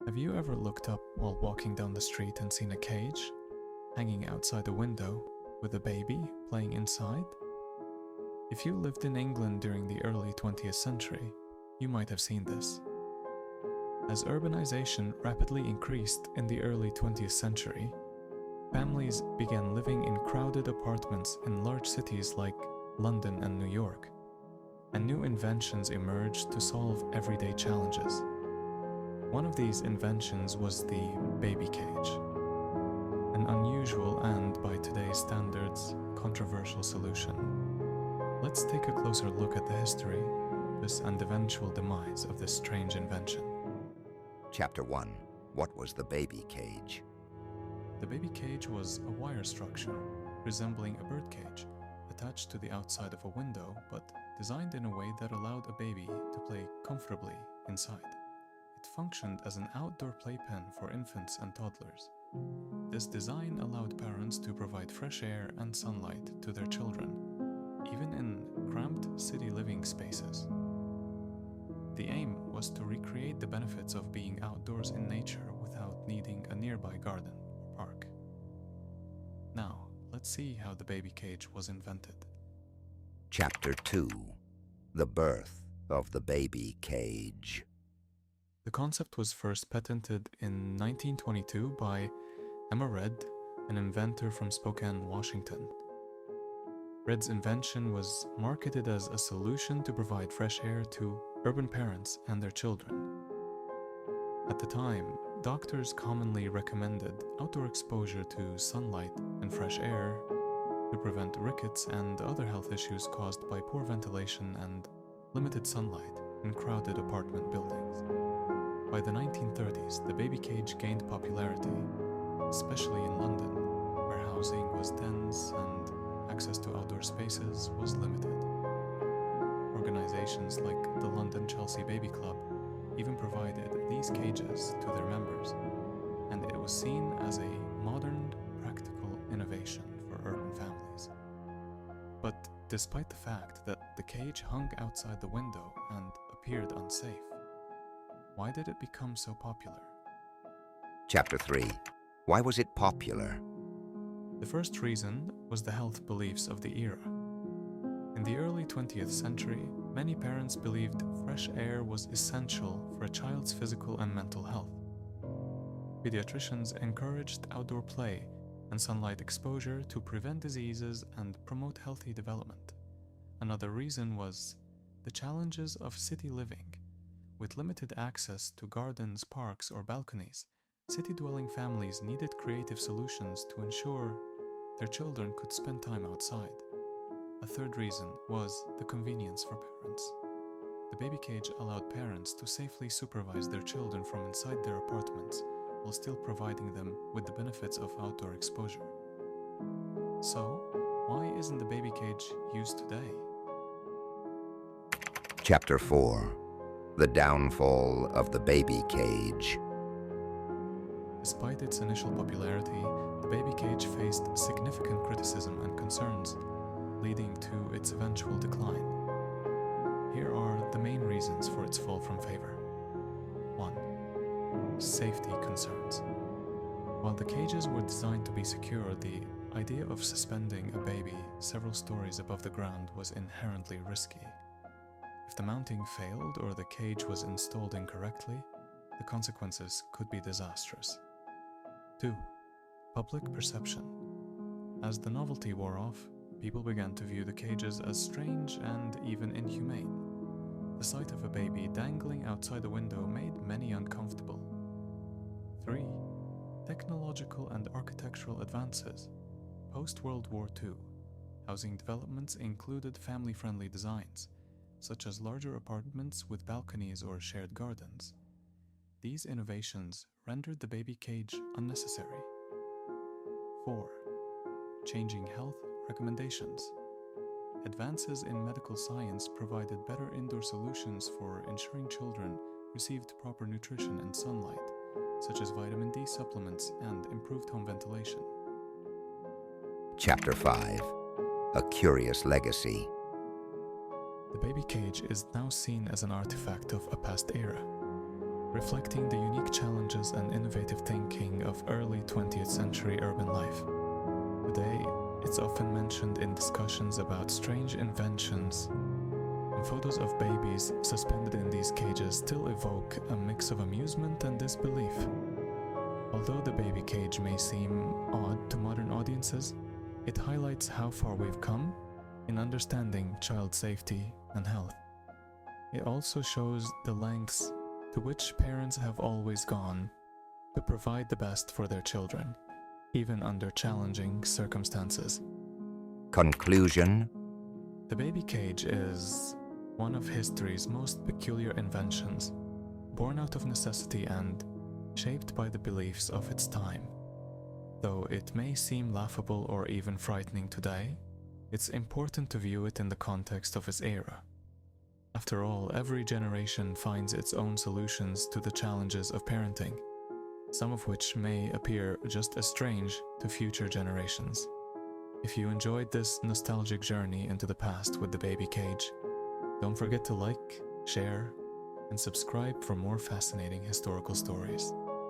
Have you ever looked up while walking down the street and seen a cage hanging outside a window with a baby playing inside? If you lived in England during the early 20th century, you might have seen this. As urbanization rapidly increased in the early 20th century, families began living in crowded apartments in large cities like London and New York, and new inventions emerged to solve everyday challenges. One of these inventions was the baby cage, an unusual and, by today's standards, controversial solution. Let's take a closer look at the history, purpose, and eventual demise of this strange invention. Chapter 1. What was the baby cage? The baby cage was a wire structure resembling a birdcage attached to the outside of a window, but designed in a way that allowed a baby to play comfortably inside. It functioned as an outdoor playpen for infants and toddlers. This design allowed parents to provide fresh air and sunlight to their children, even in cramped city living spaces. The aim was to recreate the benefits of being outdoors in nature without needing a nearby garden or park. Now, let's see how the baby cage was invented. Chapter 2. The birth of the baby cage. The concept was first patented in 1922 by Emma Red, an inventor from Spokane, Washington. Red's invention was marketed as a solution to provide fresh air to urban parents and their children. At the time, doctors commonly recommended outdoor exposure to sunlight and fresh air to prevent rickets and other health issues caused by poor ventilation and limited sunlight in crowded apartment buildings. By the 1930s, the baby cage gained popularity, especially in London, where housing was dense and access to outdoor spaces was limited. Organizations like the London Chelsea Baby Club even provided these cages to their members, and it was seen as a modern, practical innovation for urban families. But despite the fact that the cage hung outside the window and appeared unsafe, why did it become so popular? Chapter 3. Why was it popular? The first reason was the health beliefs of the era. In the early 20th century, many parents believed fresh air was essential for a child's physical and mental health. Pediatricians encouraged outdoor play and sunlight exposure to prevent diseases and promote healthy development. Another reason was the challenges of city living. With limited access to gardens, parks, or balconies, city-dwelling families needed creative solutions to ensure their children could spend time outside. A third reason was the convenience for parents. The baby cage allowed parents to safely supervise their children from inside their apartments while still providing them with the benefits of outdoor exposure. So, why isn't the baby cage used today? Chapter 4. The downfall of the baby cage. Despite its initial popularity, the baby cage faced significant criticism and concerns, leading to its eventual decline. Here are the main reasons for its fall from favor. 1. Safety concerns. While the cages were designed to be secure, the idea of suspending a baby several stories above the ground was inherently risky. If the mounting failed or the cage was installed incorrectly, the consequences could be disastrous. 2. Public perception. As the novelty wore off, people began to view the cages as strange and even inhumane. The sight of a baby dangling outside a window made many uncomfortable. 3. Technological and architectural advances. Post-World War II, housing developments included family-friendly designs, such as larger apartments with balconies or shared gardens. These innovations rendered the baby cage unnecessary. 4. Changing health recommendations. Advances in medical science provided better indoor solutions for ensuring children received proper nutrition and sunlight, such as vitamin D supplements and improved home ventilation. Chapter 5. A curious legacy. The baby cage is now seen as an artifact of a past era. reflecting the unique challenges and innovative thinking of early 20th century urban life. Today, it's often mentioned in discussions about strange inventions, and photos of babies suspended in these cages still evoke a mix of amusement and disbelief. Although the baby cage may seem odd to modern audiences, it highlights how far we've come in understanding child safety and health. It also shows the lengths to which parents have always gone to provide the best for their children, even under challenging circumstances. Conclusion. The baby cage is one of history's most peculiar inventions, born out of necessity and shaped by the beliefs of its time. Though it may seem laughable or even frightening today, it's important to view it in the context of its era. After all, every generation finds its own solutions to the challenges of parenting, some of which may appear just as strange to future generations. If you enjoyed this nostalgic journey into the past with the baby cage, don't forget to like, share, and subscribe for more fascinating historical stories.